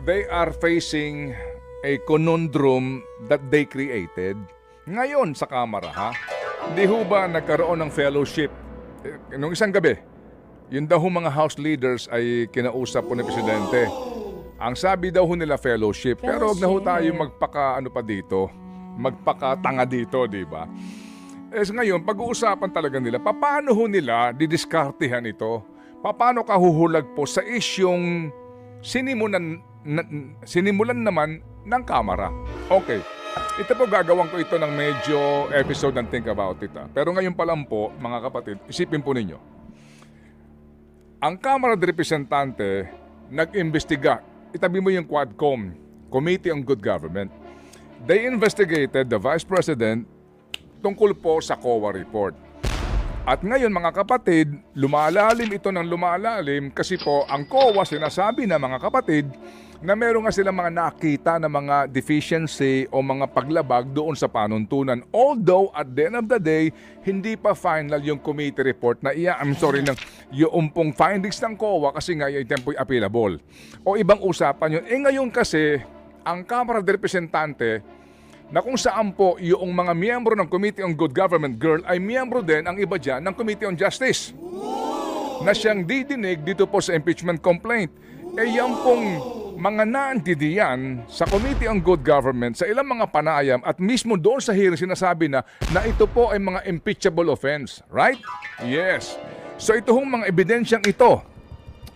they are facing a conundrum that they created. Ngayon sa Kamara, ha? Hindi ho ba nagkaroon ng fellowship? Nung isang gabi, yun daw ho mga House leaders ay kinausap po ng Presidente. Ang sabi daw ho nila fellowship, pero huwag na ho tayo magpakatanga dito, di ba? Ngayon, pag-uusapan talaga nila, paano ho nila didiskartehan ito? Paano kahuhulag po sa isyong sinimulan naman ng Kamara? Okay, ito po gagawin ko ito ng medyo episode ng Think About It. Pero ngayon pa lang po, mga kapatid, isipin po ninyo. Ang Kamara de Representante nag-imbestiga. Itabi mo yung Quadcom, Committee on Good Government. They investigated the Vice President tungkol po sa COA report. At ngayon mga kapatid, lumalalim ito ng lumalalim kasi po ang COA sinasabi na mga kapatid na meron nga silang mga nakita na mga deficiency o mga paglabag doon sa panuntunan. Although at the end of the day, hindi pa final yung committee report na yung pong findings ng COA kasi nga yung tempo'y appealable. O ibang usapan yun. Ngayon kasi, ang Kamara de Representante na kung saan po yung mga miyembro ng Committee on Good Government, girl, ay miyembro din ang iba dyan ng Committee on Justice na siyang didinig dito po sa impeachment complaint. Yan pong mga naandidiyan sa Committee on Good Government sa ilang mga panayam at mismo doon sa hearing sinasabi na ito po ay mga impeachable offense. Right? Yes. So ito hong mga ebidensyang ito,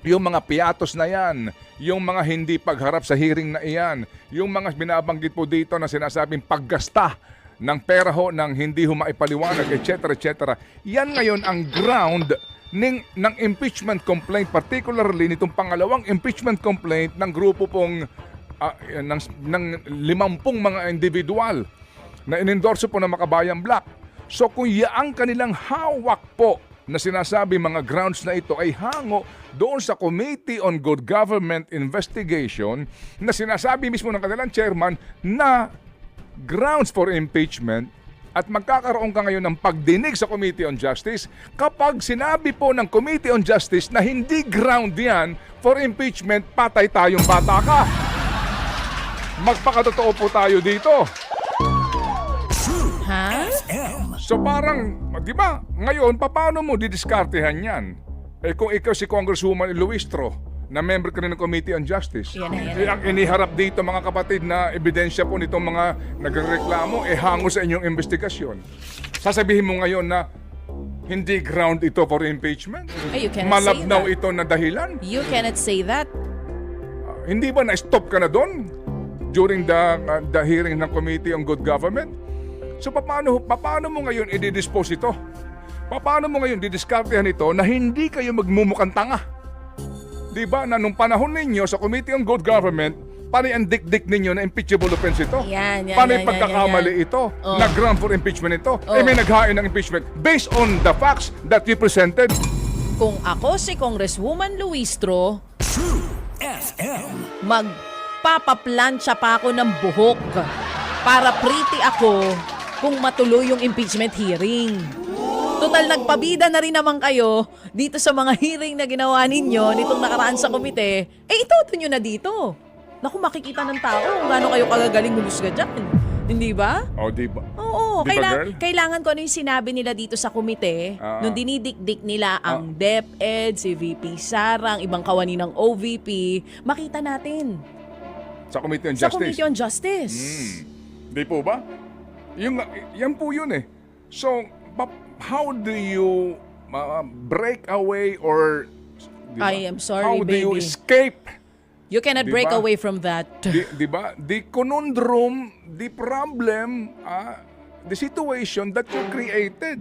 yung mga piatos na yan, yung mga hindi pagharap sa hearing na iyan, yung mga binabanggit po dito na sinasabing paggasta ng pera ho ng hindi ho maipaliwanag, etc. etc. Yan ngayon ang ground ng impeachment complaint, particularly nitong pangalawang impeachment complaint ng grupo pong ng 50 mga individual na inendorso po ng Makabayan Black. So kung yaang kanilang hawak po na sinasabi mga grounds na ito ay hango doon sa Committee on Good Government Investigation na sinasabi mismo ng kanilang chairman na grounds for impeachment at magkakaroon ka ngayon ng pagdinig sa Committee on Justice kapag sinabi po ng Committee on Justice na hindi ground yan for impeachment, patay tayong bata ka. Magpakatotoo po tayo dito. Ha? So parang, di ba, ngayon, paano mo didiskartehan yan? Kung ikaw si Congresswoman Luistro, na member ka rin ng Committee on Justice, ang iniharap dito mga kapatid na ebidensya po nitong mga nagreklamo, hango sa inyong investigasyon. Sasabihin mo ngayon na hindi ground ito for impeachment? Malabnaw ito na dahilan? You cannot say that. Hindi ba na-stop ka na doon during the hearing ng Committee on Good Government? So paano mo ngayon i-dispose ito? Paano mo ngayon didiskartehan ito na hindi kayo magmumukhang tanga? Diba na nung panahon ninyo sa Committee on Good Government, paano ang dikdik ninyo na impeachable offense ito? Paano yung pagkakamali ito? Na ground for impeachment ito? May naghain ng impeachment based on the facts that you presented? Kung ako si Congresswoman Luistro, magpapaplansya pa ako ng buhok para pretty ako kung matuloy yung impeachment hearing. Total, nagpabida na rin naman kayo dito sa mga hearing na ginawa ninyo nitong nakaraan sa komite. Ituto nyo na dito. Naku, makikita ng tao kung gaano kayo kagagaling humusga dyan. Hindi ba? Di ba? Oo, Di ba, girl? kailangan ko ano yung sinabi nila dito sa komite nung dinidikdik nila ang DepEd, si VP Sara, ang ibang kawani ng OVP. Makita natin. Sa Committee on Justice? Sa Committee on Justice. Di po ba? Yan po yun eh. So, how do you break away or diba? I am sorry, how do baby. you escape? You cannot break Diba? away from that. Diba? The conundrum, the problem, the situation that you created.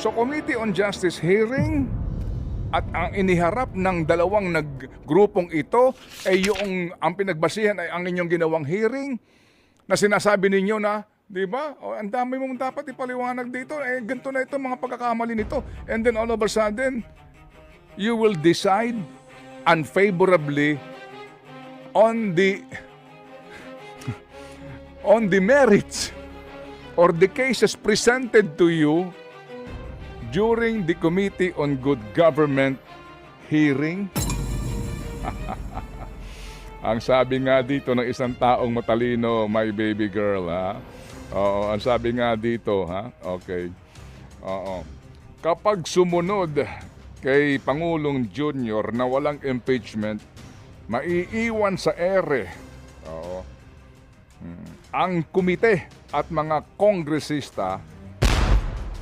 So Committee on Justice hearing at ang iniharap ng dalawang grupong ito ay ang pinagbasihan ay ang inyong ginawang hearing na sinasabi ninyo na, di ba? Ang dami mong dapat ipaliwanag dito. Ganito na ito, mga pagkakamali nito. And then all of a sudden, you will decide unfavorably on the merits or the cases presented to you during the Committee on Good Government hearing. Ang sabi nga dito ng isang taong matalino, my baby girl, ha? Oo, ang sabi nga dito, ha? Okay. Oo. Kapag sumunod kay Pangulong Junior na walang impeachment, maiiwan sa ere. Oo. Ang komite at mga kongresista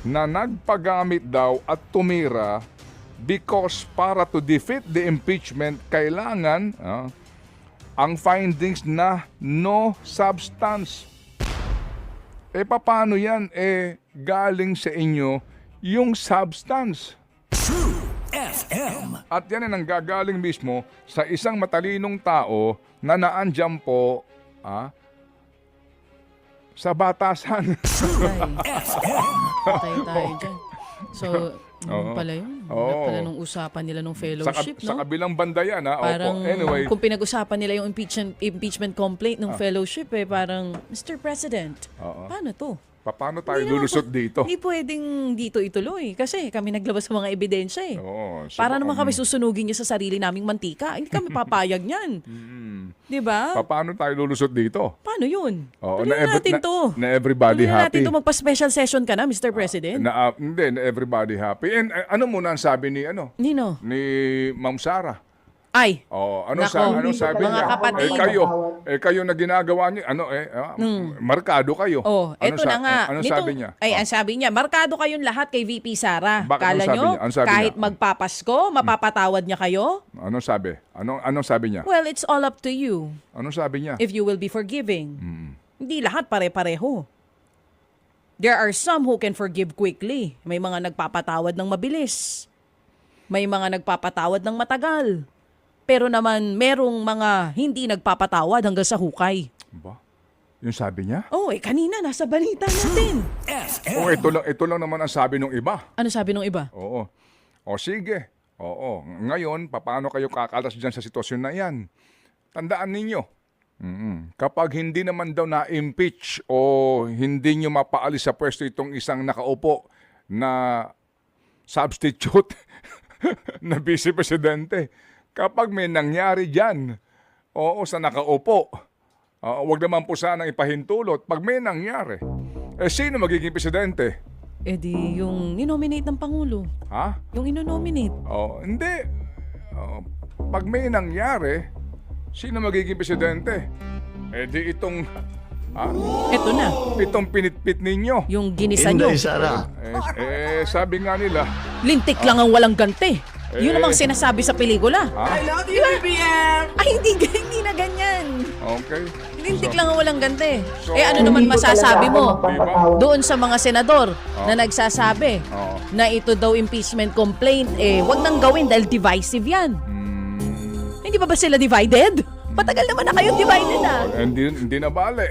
na nagpagamit daw at tumira because para to defeat the impeachment, kailangan ang findings na no substance. Paano yan? Galing sa inyo yung substance. True FM. At yan ay nanggagaling mismo sa isang matalinong tao na naandyan po sa batasan. Patay tayo dyan. So, yun pala yun. Yun pala nung usapan nila nung fellowship, Sa no? kabilang banda yan, ha? Parang Opo. Anyway, kung pinag-usapan nila yung impeachment complaint ng fellowship, parang, Mr. President, paano to? paano tayo lulusot dito? Hindi pwedeng dito ituloy kasi kami naglabas ng mga ebidensya eh. Oo, so Para naman kami susunugin niya sa sarili naming mantika. Hindi kami papayag niyan. Di ba? Paano tayo lulusot dito? Paano yun? Oo, Tuloy na natin to. Na everybody Tuloy na happy. natin to. Magpa-special session ka na, Mr. President. Hindi, na everybody happy. And ano muna ang sabi ni Nino? ni Ma'am Sara? Ay, Ano Nako, sabi mga niya? kapatid. Kayo na ginagawa niyo, markado kayo. Eto na nga. Ano Nitong- sabi niya? Ang sabi niya, markado kayong lahat kay VP Sara. Bakit? Kala Anong sabi nyo, niya? Anong sabi kahit niya? magpapasko, mapapatawad niya kayo? Anong sabi? Anong sabi niya? Well, it's all up to you Anong sabi niya? if you will be forgiving. Hindi lahat pare-pareho. There are some who can forgive quickly. May mga nagpapatawad ng mabilis. May mga nagpapatawad ng matagal. Pero naman, merong mga hindi nagpapatawad hanggang sa hukay. Ba? Yung sabi niya? Kanina, nasa balita natin. Ito lang naman ang sabi ng iba. Ano sabi nung iba? Oo. Sige. Oo. Ngayon, paano kayo kakalas dyan sa sitwasyon na yan? Tandaan ninyo, kapag hindi naman daw na-impeach o hindi nyo mapaalis sa pwesto itong isang nakaupo na substitute na vice presidente, kapag may nangyari dyan, sa nakaupo, wag naman po sanang ipahintulot. Pag may nangyari, sino magiging presidente? Di yung ninominate ng Pangulo. Ha? Yung inonominate. Hindi. Pag may nangyari, sino magiging presidente? Di itong Eto na, itong pinitpit ninyo. yung ginisa nyo. Inday Sara. Sabi nga nila, Lintik lang ang walang ganti. Yun namang sinasabi sa pelikula. I love you, BBM! Ay, hindi na ganyan. okay. Lintik lang ang walang ganti. So- Ano naman masasabi mo Diba? doon sa mga senador na nagsasabi Oo. na ito daw impeachment complaint, wag nang gawin dahil divisive yan. Hindi ba sila divided? Matagal naman na kayong divided Hindi na bale.